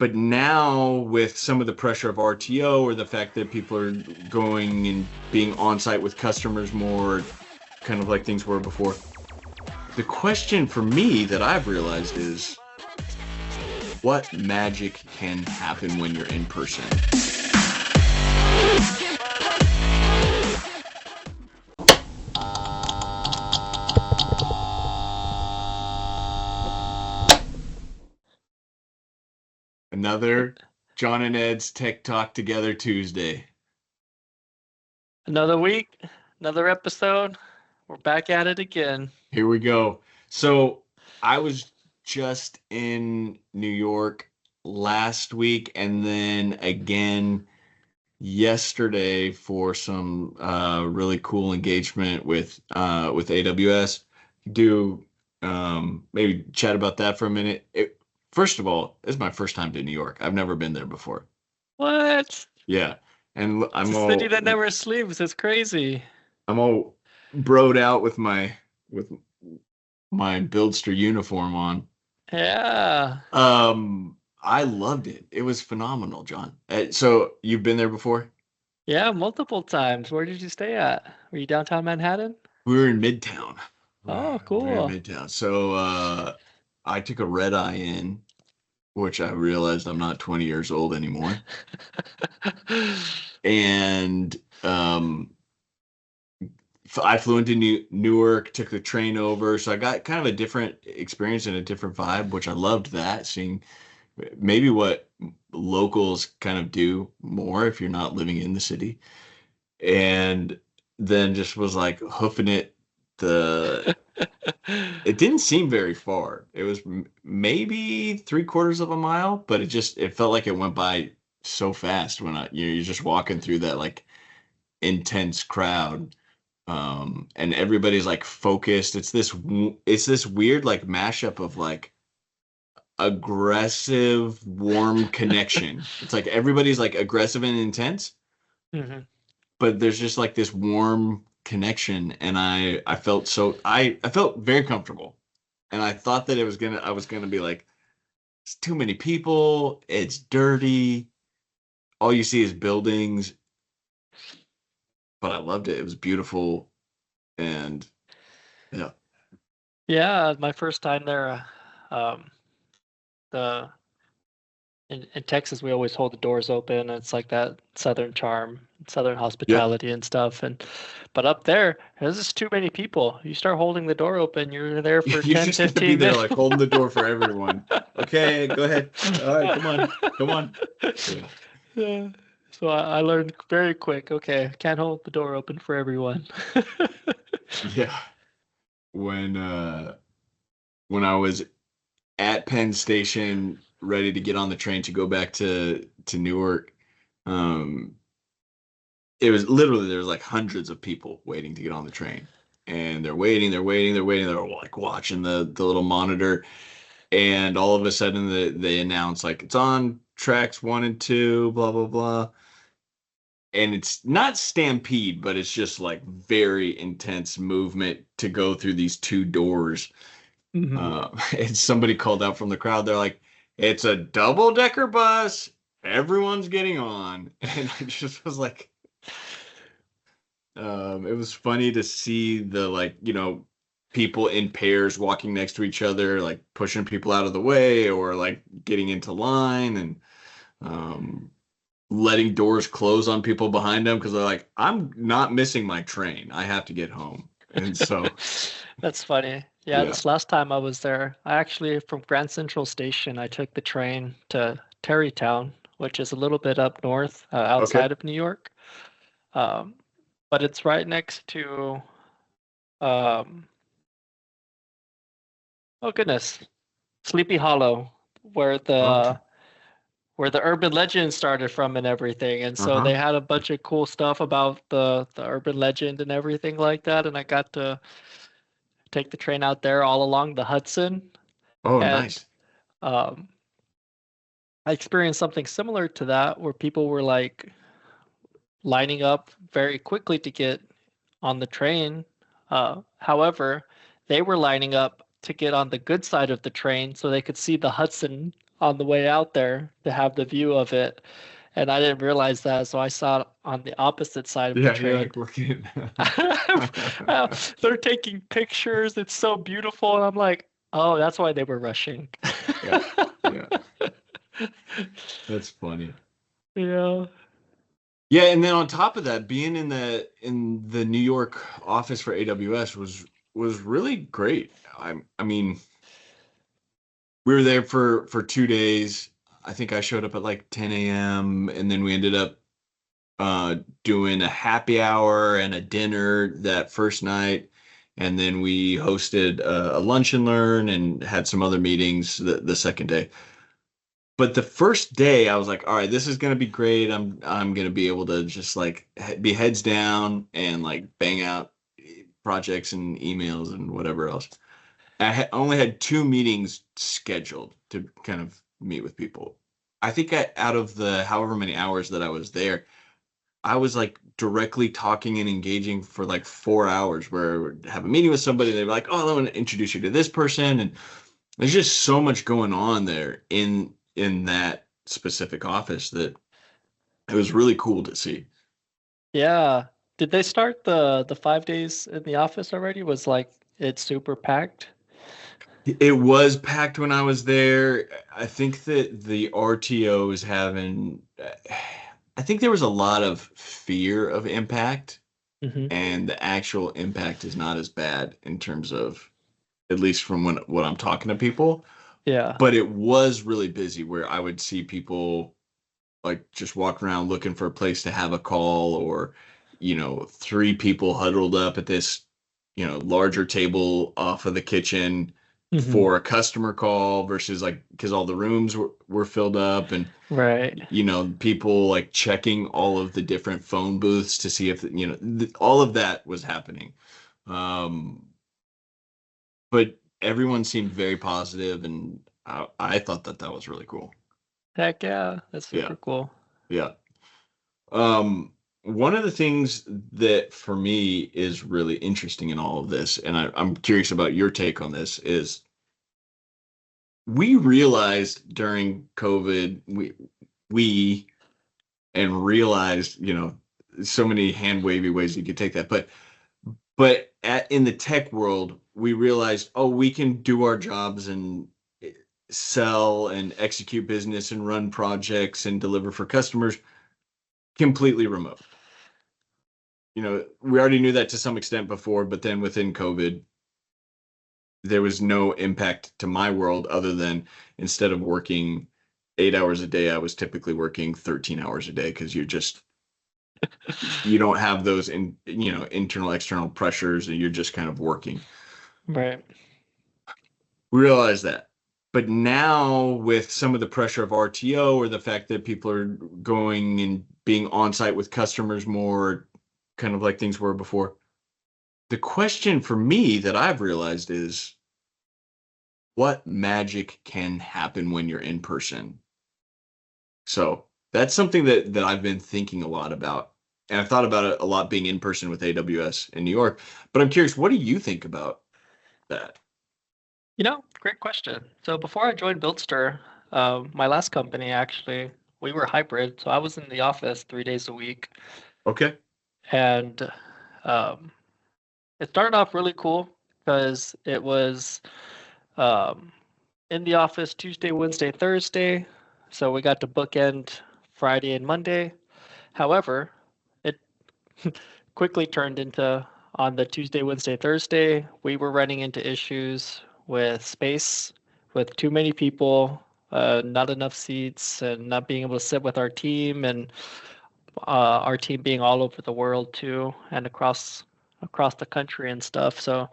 But now with some of the pressure of RTO or the fact that people are going and being on site with customers more, kind of like things were before, the question for me that I've realized is what magic can happen when you're in person? Another John and Ed's Tech Talk Together Tuesday. Another week, another episode. We're back at it again. Here we go. So I was just in New York last week and then again yesterday for some really cool engagement with AWS. Do maybe chat about that for a minute. First of all, this is my first time to New York. I've never been there before. What? Yeah, and It's a city that never sleeps. It's crazy. I'm all broed out with my BUILDSTR uniform on. Yeah. I loved it. It was phenomenal, John. So you've been there before? Yeah, multiple times. Where did you stay at? Were you downtown Manhattan? We were in Midtown. Oh, We were in cool. Midtown. So I took a red eye in, which I realized I'm not 20 years old anymore. And I flew into Newark, took the train over, so I got kind of a different experience and a different vibe, which I loved that, seeing maybe what locals kind of do more if you're not living in the city. And then just was like hoofing it. It didn't seem very far. It was maybe 3/4 of a mile, but it felt like it went by so fast when you're just walking through that like intense crowd. And everybody's like focused. It's this weird like mashup of like aggressive, warm connection. It's like everybody's like aggressive and intense, hmm but there's just like this warm connection, and I felt very comfortable, and I thought that I was gonna be like, it's too many people, it's dirty, all you see is buildings, but I loved it. It was beautiful, and yeah. Yeah, my first time there, the in Texas we always hold the doors open. It's like that southern charm, southern Yeah. hospitality and stuff. But up there's just too many people. You start holding the door open, you're there for You 10, just got to be 15 there, minutes. like holding the door for everyone. Okay, go ahead. All right, come on. Yeah, Yeah. So I learned very quick. Okay, can't hold the door open for everyone. yeah. When when I was at Penn Station, ready to get on the train to go back to Newark, um, it was literally there was like hundreds of people waiting to get on the train, and they're like watching the little monitor, and all of a sudden they announce like it's on tracks 1 and 2, blah blah blah, and it's not stampede, but it's just like very intense movement to go through these two doors. hmm And somebody called out from the crowd. They're like, "It's a double-decker bus. Everyone's getting on." And I just was like, it was funny to see the like, people in pairs walking next to each other, like pushing people out of the way or like getting into line and um, letting doors close on people behind them because they're like, I'm not missing my train. I have to get home. And so, That's funny. Yeah, yeah. this last time I was there, I actually from Grand Central Station, I took the train to Tarrytown, which is a little bit up north, Okay. outside of New York. Um, but it's right next to um, oh goodness, Sleepy Hollow, where Okay. the urban legend started from and everything. And so Uh-huh. they had a bunch of cool stuff about the urban legend and everything like that. And I got to take the train out there all along the Hudson. Oh, And nice. um, I experienced something similar to that where people were like lining up very quickly to get on the train. However, they were lining up to get on the good side of the train so they could see the Hudson on the way out there to have the view of it. And I didn't realize that, so I saw it on the opposite side of the Yeah, you're train. like looking. They're taking pictures. It's so beautiful. And I'm like, oh, that's why they were rushing. Yeah, yeah, that's funny. Yeah. Yeah, and then on top of that, being in the New York office for AWS was really great. I mean, we were there for 2 days. I think I showed up at like 10 a.m. and then we ended up doing a happy hour and a dinner that first night. And then we hosted a lunch and learn and had some other meetings the second day. But the first day I was like, all right, this is gonna be great. I'm gonna be able to just like be heads down and like bang out projects and emails and whatever else. Only had 2 meetings scheduled to kind of meet with people. I think out of the however many hours that I was there, I was like directly talking and engaging for like 4 hours where I would have a meeting with somebody. They'd be like, oh, I want to introduce you to this person. And there's just so much going on there in that specific office that it was really cool to see. Yeah. Did they start the 5 days in the office already? Was like it's super packed? It was packed when I was there. I think that the RTO is having, I think there was a lot of fear of impact, Hmm. and the actual impact is not as bad in terms of, at least from what I'm talking to people. Yeah. But it was really busy where I would see people like just walking around looking for a place to have a call, or 3 people huddled up at this larger table off of the kitchen Hmm. for a customer call versus like because all the rooms were filled up, and Right. people like checking all of the different phone booths to see if all of that was happening. um but everyone seemed very positive, and I thought that was really cool. Heck yeah. That's Yeah, super cool. yeah. One of the things that for me is really interesting in all of this, and I'm curious about your take on this, is we realized during COVID, we and realized, so many hand wavy ways you could take that, but in the tech world, we realized, oh, we can do our jobs and sell and execute business and run projects and deliver for customers completely remote. We already knew that to some extent before, but then within COVID, there was no impact to my world other than instead of working 8 hours a day, I was typically working 13 hours a day because you don't have those internal external pressures, and you're just kind of working. Right. We realize that. But now with some of the pressure of RTO, or the fact that people are going and being on site with customers more, kind of like things were before, the question for me that I've realized is what magic can happen when you're in person? So that's something that I've been thinking a lot about. And I've thought about it a lot being in person with AWS in New York. But I'm curious, what do you think about that? Great question. So before I joined BuildsTR, my last company actually, we were hybrid. So I was in the office 3 days a week, Okay. and um, it started off really cool because it was um, in the office Tuesday, Wednesday, Thursday. So we got to bookend Friday and Monday. However, it quickly turned into on the Tuesday, Wednesday, Thursday, we were running into issues with space, with too many people, not enough seats, and not being able to sit with our team, and our team being all over the world too, and across the country and stuff. So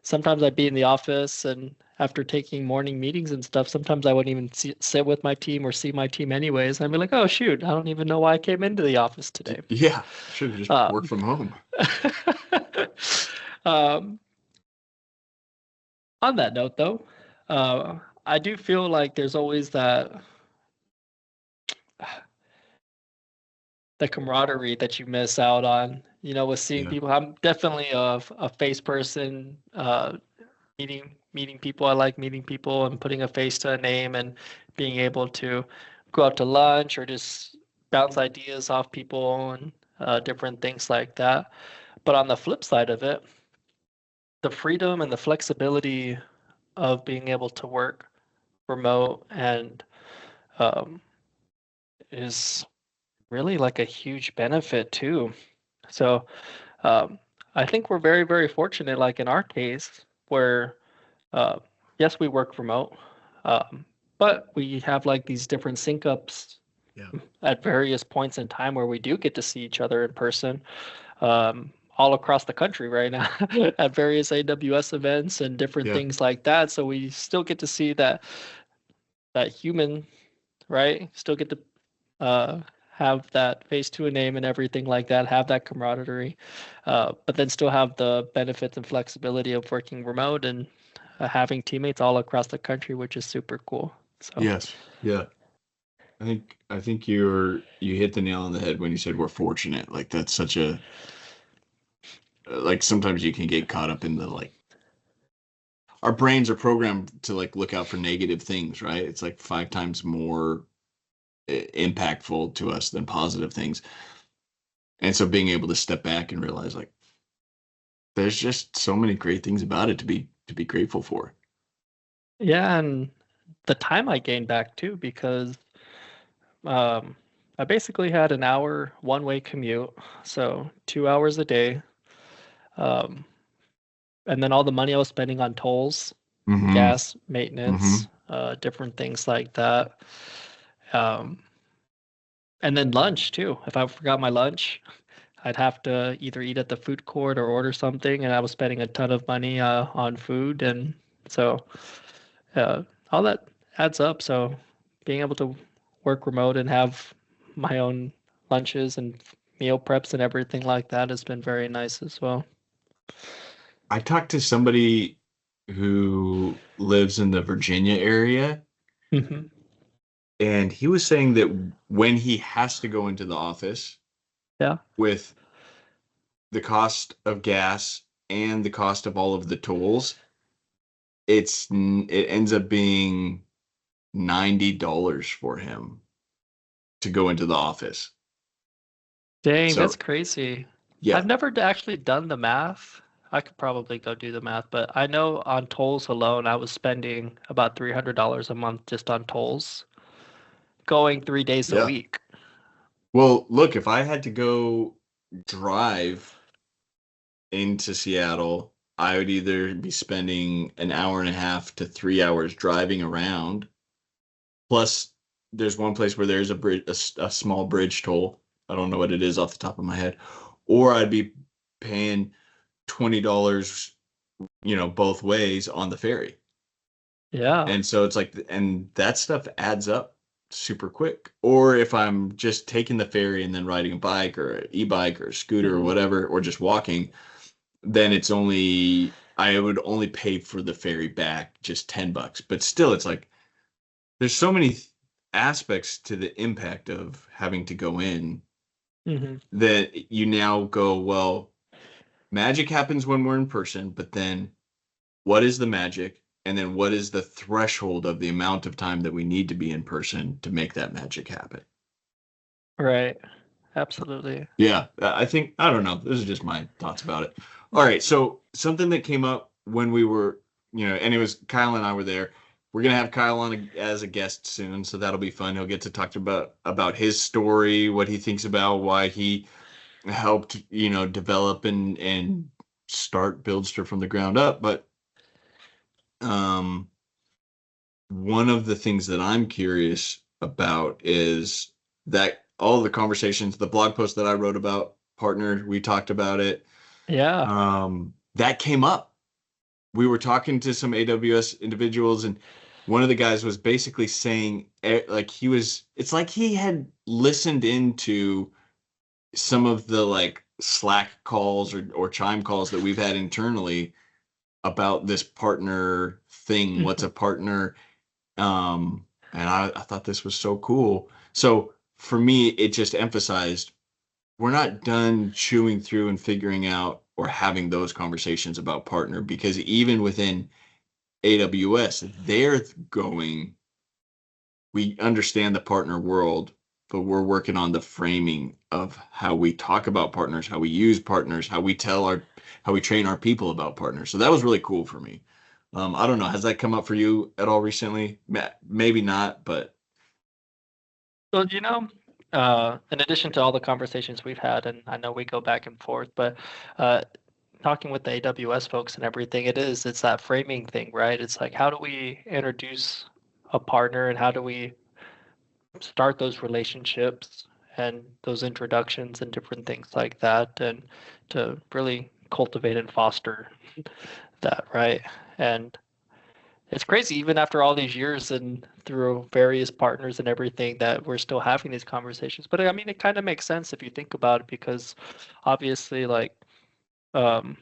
sometimes I'd be in the office, and after taking morning meetings and stuff, sometimes I wouldn't even sit with my team or see my team anyways. And I'd be like, oh shoot, I don't even know why I came into the office today. Yeah. Should have just worked Um, from home. um, on that note, though, I do feel like there's always that the camaraderie that you miss out on. With seeing Yeah. people. I'm definitely a face person. meeting people. I like meeting people and putting a face to a name and being able to go out to lunch or just bounce ideas off people and different things like that. But on the flip side of it, the freedom and the flexibility of being able to work remote and um, is really like a huge benefit too. So um, I think we're very, very fortunate, like in our case, where uh, yes, we work remote, um, but we have like these different sync ups Yeah. at various points in time where we do get to see each other in person, all across the country right now at various AWS events and different Yeah. things like that. So we still get to see that human, right? Still get to have that face to a name and everything like that, have that camaraderie, but then still have the benefits and flexibility of working remote and having teammates all across the country, which is super cool. So, Yes. Yeah. I think you hit the nail on the head when you said we're fortunate. Like that's such a like sometimes you can get caught up in the like our brains are programmed to like look out for negative things, right? It's like 5 times more impactful to us than positive things. And so being able to step back and realize like there's just so many great things about it to be grateful for. yeah, and the time I gained back too, because um, I basically had an hour one-way commute, so 2 hours a day. Um, and then all the money I was spending on tolls, Mm-hmm. gas, Mm-hmm. maintenance, different things like that. Um, and then lunch too. If I forgot my lunch, I'd have to either eat at the food court or order something, and I was spending a ton of money on food, and so uh, all that adds up. So being able to work remote and have my own lunches and meal preps and everything like that has been very nice as well. I talked to somebody who lives in the Virginia area, Hmm. and he was saying that when he has to go into the office Yeah. with the cost of gas and the cost of all of the tools, it ends up being $90 for him to go into the office. Dang, that's So crazy. I've yeah, never actually done the math. I could probably go do the math, but I know on tolls alone, I was spending about $300 a month just on tolls, going 3 days a yeah. week. Well, look, if I had to go drive into Seattle, I would either be spending an hour and a half to 3 hours driving around. Plus, there's one place where there's a bridge, a small bridge toll. I don't know what it is off the top of my head. Or I'd be paying $20, both ways on the ferry. Yeah. And so it's like, and that stuff adds up super quick. Or if I'm just taking the ferry and then riding a bike or an e-bike or a scooter or Hmm. whatever, or just walking, then I would only pay for the ferry back just $10. But still, it's like there's so many aspects to the impact of having to go in Hmm. that you now go, well, magic happens when we're in person, but then what is the magic? And then what is the threshold of the amount of time that we need to be in person to make that magic happen? Right. Absolutely. Yeah, I think, I don't know. This is just my thoughts about it. All right. So something that came up when we were, and it was Kyle and I were there. We're gonna have Kyle on as a guest soon, so that'll be fun. He'll get to talk about his story, what he thinks about why he helped, develop and start Buildster from the ground up. But um, one of the things that I'm curious about is that all the conversations, the blog post that I wrote about partner, we talked about it. Yeah. That came up. We were talking to some AWS individuals, and one of the guys was basically saying, like it's like he had listened into some of the like Slack calls or Chime calls that we've had internally about this partner thing. What's Hmm. a partner? And I thought this was so cool. So for me, it just emphasized we're not done chewing through and figuring out or having those conversations about partner because even within AWS, they're going, we understand the partner world, but we're working on the framing of how we talk about partners, how we use partners, how we train our people about partners. So that was really cool for me. I don't know, has that come up for you at all recently? Maybe not, but Well, in addition to all the conversations we've had, and I know we go back and forth, but uh, talking with the AWS folks and everything, it's that framing thing, right? It's like, how do we introduce a partner and how do we start those relationships and those introductions and different things like that, and to really cultivate and foster that, right? And it's crazy, even after all these years and through various partners and everything, that we're still having these conversations. But I mean, it kind of makes sense if you think about it, because obviously, like, um,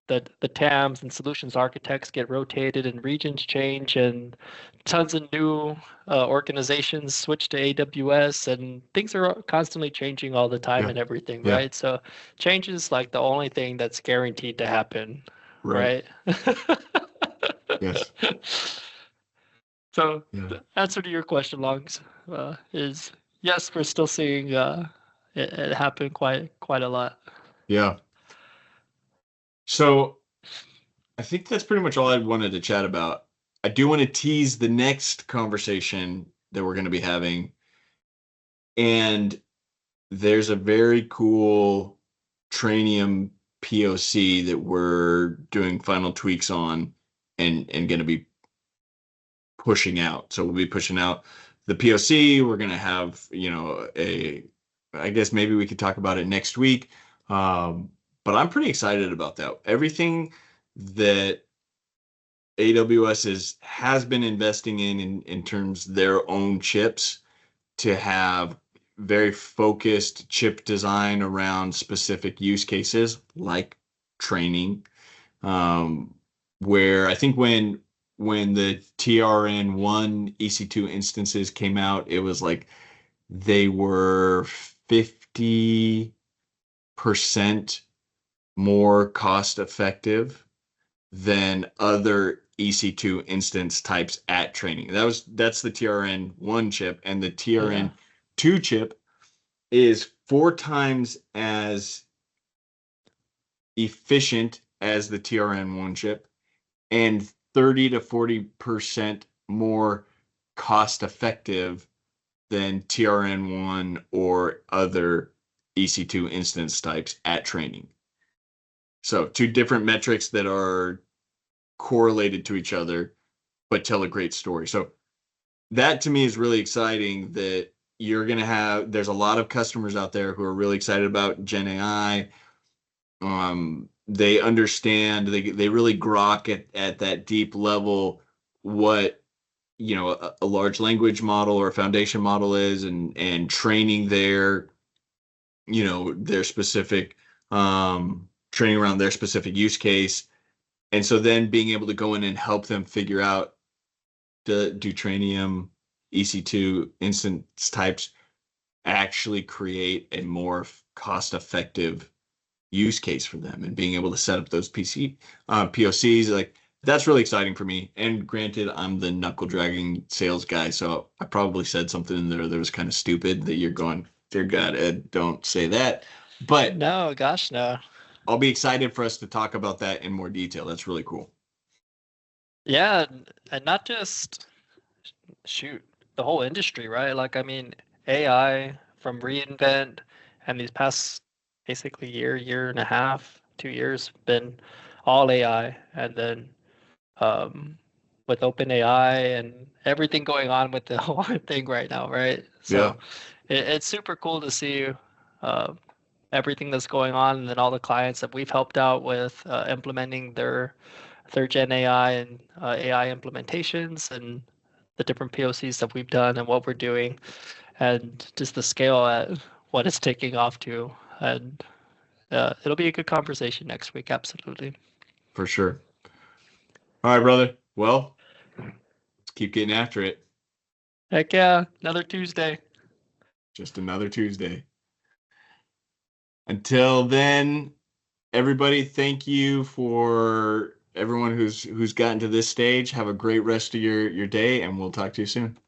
the TAMs and solutions architects get rotated and regions change and tons of new organizations switch to AWS and things are constantly changing all the time yeah, and everything, yeah, right? So change is like the only thing that's guaranteed to happen, right. right? Yes. So Yeah. the answer to your question, Longs, is yes, we're still seeing it happen quite a lot. Yeah. So I think that's pretty much all I wanted to chat about. I do want to tease the next conversation that we're going to be having. And there's a very cool Tranium POC that we're doing final tweaks on and going to be pushing out. So we'll be pushing out the POC. We're going to have, I guess maybe we could talk about it next week. But I'm pretty excited about that. Everything that AWS has been investing in terms of their own chips to have very focused chip design around specific use cases like training. Um, where I think when the TRN1 EC2 instances came out, it was like they were 50% more cost effective than other EC2 instance types at training. That's the TRN1 chip, and the Yeah. TRN2 chip is 4 times as efficient as the TRN1 chip and 30 to 40% more cost effective than TRN1 or other EC2 instance types at training. So, two different metrics that are correlated to each other, but tell a great story. So, that to me is really exciting that there's a lot of customers out there who are really excited about Gen AI. They understand, they really grok at that deep level what a large language model or a foundation model is, and training their specific training around their specific use case. And so then being able to go in and help them figure out, do Tranium EC2 instance types actually create a more cost effective use case for them, and being able to set up those POCs, like that's really exciting for me. And granted, I'm the knuckle dragging sales guy, so I probably said something in there that was kind of stupid that you're going, dear God, Ed, don't say that. But No, gosh, no. I'll be excited for us to talk about that in more detail. That's really cool. Yeah, and not just shoot the whole industry, right? Like, I mean, AI from reInvent and these past basically year and a half, 2 years, been all AI, and then um, with OpenAI and everything going on with the whole thing right now, right? Yeah, So it's super cool to see uh, everything that's going on, and then all the clients that we've helped out with implementing their third gen AI and AI implementations, and the different POCs that we've done and what we're doing, and just the scale at what it's taking off to. And it'll be a good conversation next week, absolutely. for sure. All right, brother. Well, let's keep getting after it. Heck yeah, another Tuesday. Just another Tuesday. Until then, everybody, thank you for everyone who's gotten to this stage, have a great rest of your day, and we'll talk to you soon.